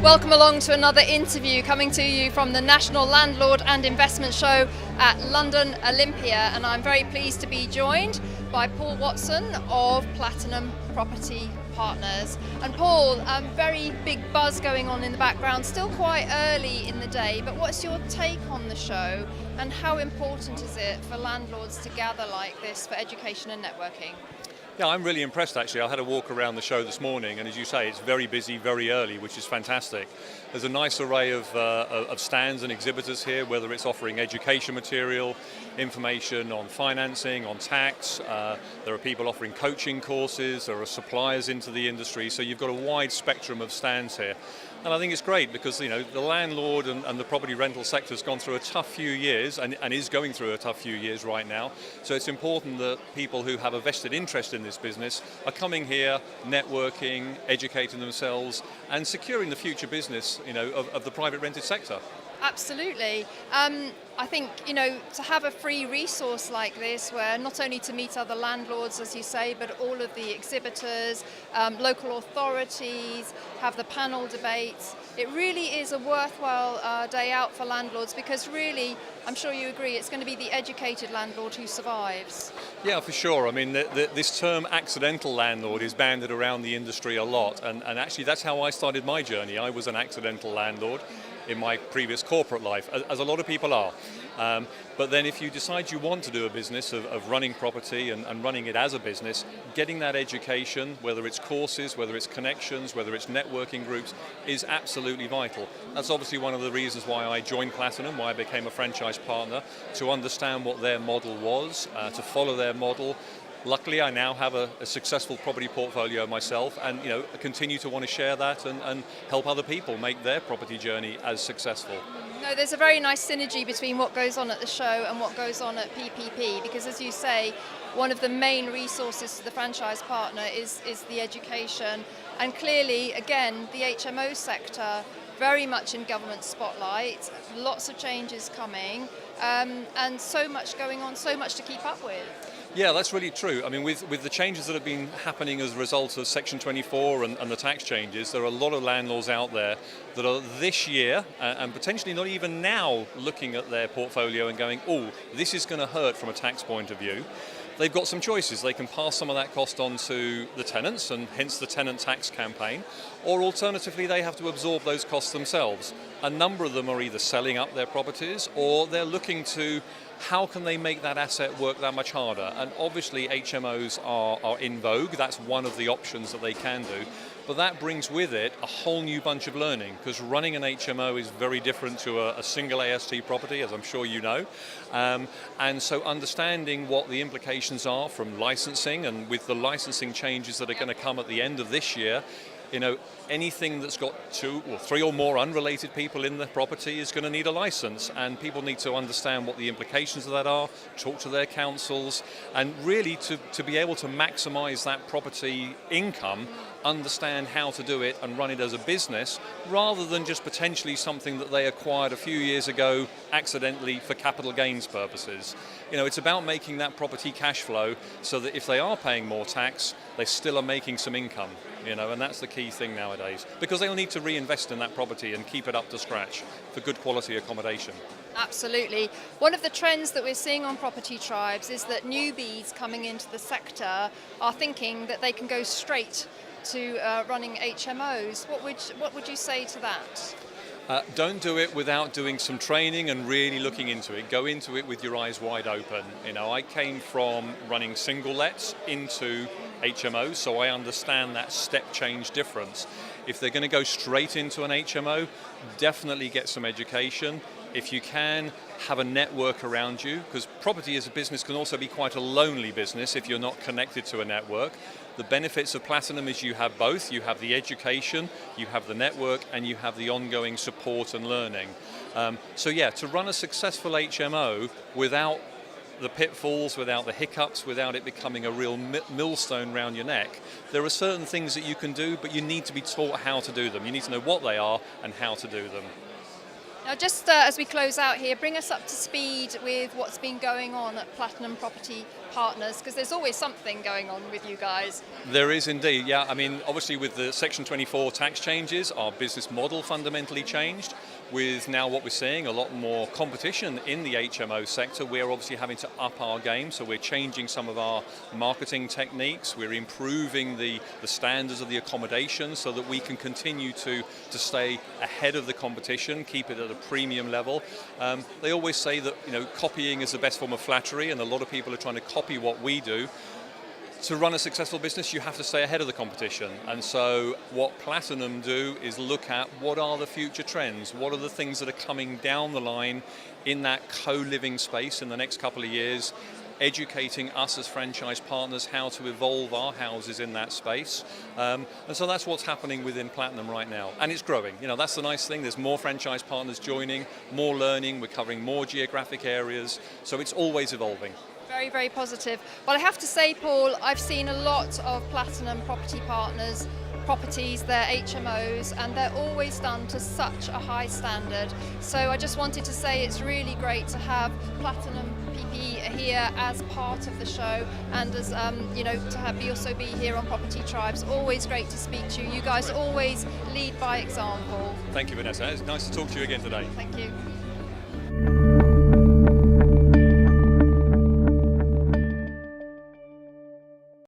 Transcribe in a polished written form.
Welcome along to another interview coming to you from the National Landlord and Investment Show at London Olympia, and I'm very pleased to be joined by Paul Watson of Platinum Property Partners. And Paul, very big buzz going on in the background, still quite early in the day, but what's your take on the show and how important is it for landlords to gather like this for education and networking? Yeah, I'm really impressed actually. I had a walk around the show this morning, and as you say, it's very busy, very early, which is fantastic. There's a nice array of stands and exhibitors here, whether it's offering education material, information on financing, on tax. There are people offering coaching courses, there are suppliers into the industry, so you've got a wide spectrum of stands here. And I think it's great because, you know, the landlord and the property rental sector has gone through a tough few years and is going through a tough few years right now. So it's important that people who have a vested interest in this business are coming here, networking, educating themselves and securing the future business, you know, of the private rented sector. Absolutely. I think, you know, to have a free resource like this where not only to meet other landlords, as you say, but all of the exhibitors, local authorities, have the panel debates, it really is a worthwhile day out for landlords because really, I'm sure you agree, it's going to be the educated landlord who survives. Yeah, for sure. I mean, this term accidental landlord is bandied around the industry a lot, and actually that's how I started my journey. I was an accidental landlord in my previous corporate life, as a lot of people are. But then if you decide you want to do a business of running property and running it as a business, getting that education, whether it's courses, whether it's connections, whether it's networking groups, is absolutely vital. That's obviously one of the reasons why I joined Platinum, why I became a franchise partner, to understand what their model was, to follow their model. Luckily, I now have a successful property portfolio myself, and you know, continue to want to share that and help other people make their property journey as successful. No, there's a very nice synergy between what goes on at the show and what goes on at PPP, because as you say, one of the main resources to the franchise partner is the education, and clearly, again, the HMO sector very much in government spotlight, lots of changes coming, and so much going on, so much to keep up with. Yeah, that's really true. I mean, with the changes that have been happening as a result of Section 24 and the tax changes, there are a lot of landlords out there that are this year and potentially not even now looking at their portfolio and going, oh, this is going to hurt from a tax point of view. They've got some choices. They can pass some of that cost on to the tenants and hence the tenant tax campaign, or alternatively they have to absorb those costs themselves. A number of them are either selling up their properties or they're looking to how can they make that asset work that much harder? And obviously HMOs are in vogue. That's one of the options that they can do. But that brings with it a whole new bunch of learning, because running an HMO is very different to a single AST property, as I'm sure you know. And so understanding what the implications are from licensing, and with the licensing changes that are going to come at the end of this year, you know, anything that's got 2 or 3 or more unrelated people in the property is going to need a license, and people need to understand what the implications of that are, talk to their councils, and really to be able to maximize that property income, understand how to do it and run it as a business rather than just potentially something that they acquired a few years ago accidentally for capital gains purposes. You know, it's about making that property cash flow so that if they are paying more tax, they still are making some income, you know, and that's the key thing nowadays, because they'll need to reinvest in that property and keep it up to scratch for good quality accommodation. Absolutely. One of the trends that we're seeing on Property Tribes is that newbies coming into the sector are thinking that they can go straight to running HMOs. What would you say to that? Don't do it without doing some training and really looking into it. Go into it with your eyes wide open. You know, I came from running single lets into HMOs, so I understand that step change difference. If they're going to go straight into an HMO, definitely get some education. If you can, have a network around you, because property as a business can also be quite a lonely business if you're not connected to a network. The benefits of Platinum is you have both. You have the education, you have the network, and you have the ongoing support and learning. So yeah, to run a successful HMO without the pitfalls, without the hiccups, without it becoming a real millstone around your neck, there are certain things that you can do, but you need to be taught how to do them. You need to know what they are and how to do them. Now, just as we close out here, bring us up to speed with what's been going on at Platinum Property Partners, because there's always something going on with you guys. There is indeed, yeah. I mean, obviously with the Section 24 tax changes, our business model fundamentally changed. With now what we're seeing, a lot more competition in the HMO sector, we're obviously having to up our game, so we're changing some of our marketing techniques, we're improving the standards of the accommodation so that we can continue to stay ahead of the competition, keep it at a premium level. They always say that copying is the best form of flattery, and a lot of people are trying to copy what we do. To run a successful business, you have to stay ahead of the competition. And so what Platinum do is look at what are the future trends, what are the things that are coming down the line in that co-living space in the next couple of years, educating us as franchise partners how to evolve our houses in that space. And so that's what's happening within Platinum right now. And it's growing. That's the nice thing. There's more franchise partners joining, more learning, we're covering more geographic areas. So it's always evolving. Very, very positive. Well, I have to say, Paul, I've seen a lot of Platinum Property Partners properties, their HMOs, and they're always done to such a high standard. So I just wanted to say it's really great to have Platinum PP here as part of the show, and as to also be here on Property Tribes. Always great to speak to you. You guys always lead by example. Thank you, Vanessa. It's nice to talk to you again today. Thank you.